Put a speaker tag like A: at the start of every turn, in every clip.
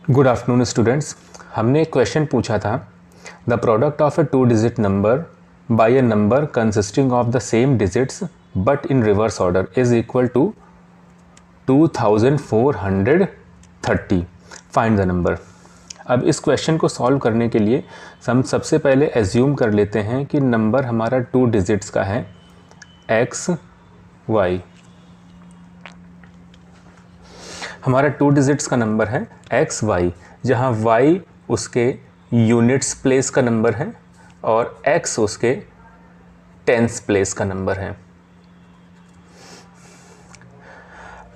A: Good afternoon students. हमने एक question पूछा था, the product of a 2 digit number by a number consisting of the same digits but in reverse order is equal to 2430। Find the number. अब इस question को solve करने के लिए हम सबसे पहले एज्यूम कर लेते हैं कि नंबर हमारा 2 डिजिट्स का है एक्स वाई। हमारा 2 डिजिट्स का नंबर है एक्स वाई, जहाँ वाई उसके यूनिट्स प्लेस का नंबर है और एक्स उसके टेंस प्लेस का नंबर है।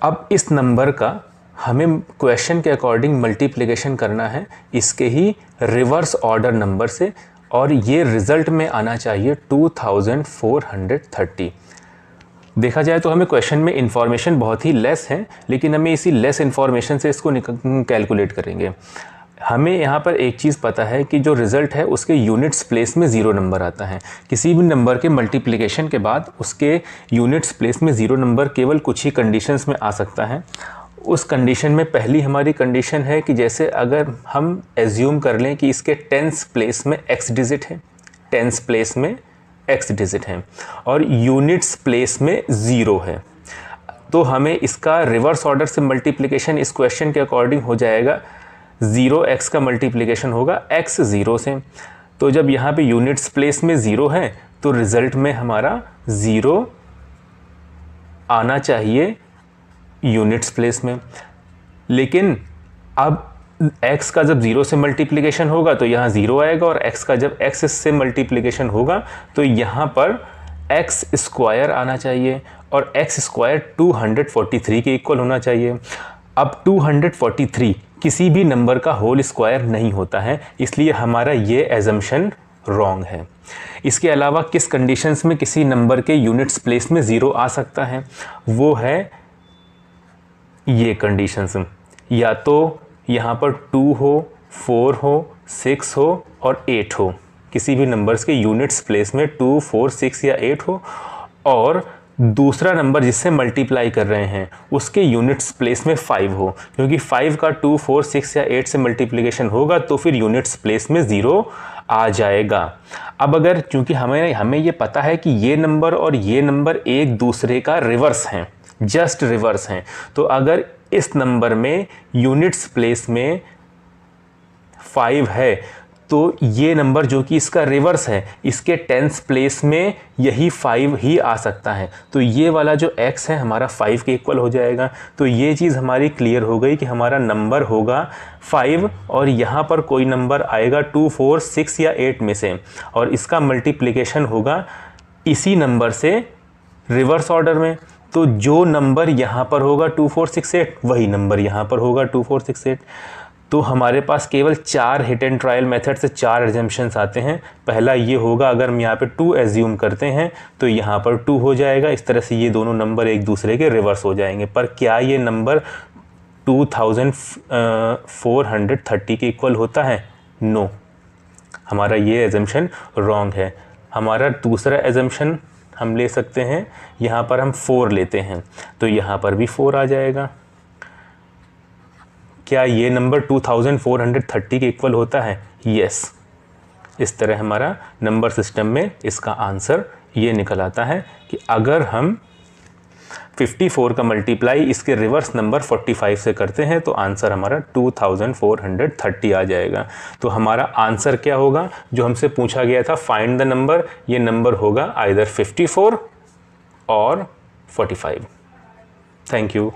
A: अब इस नंबर का हमें क्वेश्चन के अकॉर्डिंग मल्टीप्लिकेशन करना है इसके ही रिवर्स ऑर्डर नंबर से, और ये रिज़ल्ट में आना चाहिए 2430। देखा जाए तो हमें क्वेश्चन में इंफॉर्मेशन बहुत ही लेस है, लेकिन हमें इसी लेस इंफॉर्मेशन से इसको कैलकुलेट करेंगे। हमें यहाँ पर एक चीज़ पता है कि जो रिज़ल्ट है उसके यूनिट्स प्लेस में 0 नंबर आता है। किसी भी नंबर के मल्टीप्लिकेशन के बाद उसके यूनिट्स प्लेस में 0 नंबर केवल कुछ ही कंडीशंस में आ सकता है। उस कंडीशन में पहली हमारी कंडीशन है कि जैसे अगर हम एज्यूम कर लें कि इसके टेंस प्लेस में x डिजिट है, टेंस प्लेस में x डिजिट है और यूनिट्स प्लेस में 0 है, तो हमें इसका रिवर्स ऑर्डर से मल्टीप्लिकेशन इस क्वेश्चन के अकॉर्डिंग हो जाएगा 0x का मल्टीप्लिकेशन होगा x 0 से। तो जब यहाँ पे यूनिट्स प्लेस में 0 है तो रिज़ल्ट में हमारा 0 आना चाहिए यूनिट्स प्लेस में। लेकिन अब x का जब 0 से मल्टीप्लिकेशन होगा तो यहाँ 0 आएगा, और x का जब x से मल्टीप्लिकेशन होगा तो यहाँ पर x स्क्वायर आना चाहिए, और x स्क्वायर 243 के इक्वल होना चाहिए। अब 243 किसी भी नंबर का होल स्क्वायर नहीं होता है, इसलिए हमारा ये एजम्पशन रॉन्ग है। इसके अलावा किस कंडीशंस में किसी नंबर के यूनिट्स प्लेस में 0 आ सकता है, वो है ये कंडीशंस, या तो यहाँ पर 2 हो, 4 हो, 6 हो और 8 हो। किसी भी नंबर्स के यूनिट्स प्लेस में 2, 4, 6 या 8 हो, और दूसरा नंबर जिससे मल्टीप्लाई कर रहे हैं उसके यूनिट्स प्लेस में 5 हो, क्योंकि 5 का 2, 4, 6 या 8 से मल्टीप्लिकेशन होगा तो फिर यूनिट्स प्लेस में 0 आ जाएगा। अब अगर चूँकि हमें ये पता है कि ये नंबर और ये नंबर एक दूसरे का रिवर्स हैं, जस्ट रिवर्स हैं, तो अगर इस नंबर में यूनिट्स प्लेस में 5 है तो ये नंबर जो कि इसका रिवर्स है इसके टेंस प्लेस में यही 5 ही आ सकता है। तो ये वाला जो x है हमारा 5 के इक्वल हो जाएगा। तो ये चीज़ हमारी क्लियर हो गई कि हमारा नंबर होगा 5 और यहाँ पर कोई नंबर आएगा 2, 4, 6 या 8 में से, और इसका मल्टीप्लिकेशन होगा इसी नंबर से रिवर्स ऑर्डर में। तो जो नंबर यहाँ पर होगा 2, 4, 6, 8 वही नंबर यहाँ पर होगा 2, 4, 6, 8। तो हमारे पास केवल 4 हिट एंड ट्रायल मेथड से 4 एजम्पशंस आते हैं। पहला ये होगा, अगर हम यहाँ पे 2 एज्यूम करते हैं तो यहाँ पर 2 हो जाएगा। इस तरह से ये दोनों नंबर एक दूसरे के रिवर्स हो जाएंगे। पर क्या ये नंबर 2430 के इक्वल होता है? नो, हमारा ये एजम्पशन रॉन्ग है। हमारा दूसरा एजम्पशन हम ले सकते हैं, यहाँ पर हम 4 लेते हैं तो यहाँ पर भी 4 आ जाएगा। क्या ये नंबर 2430 के इक्वल होता है? यस। इस तरह हमारा नंबर सिस्टम में इसका आंसर ये निकल आता है कि अगर हम 54 का मल्टीप्लाई इसके रिवर्स नंबर 45 से करते हैं तो आंसर हमारा 2430 आ जाएगा। तो हमारा आंसर क्या होगा जो हमसे पूछा गया था, फाइंड द नंबर, ये नंबर होगा आइदर 54 और 45। Thank you.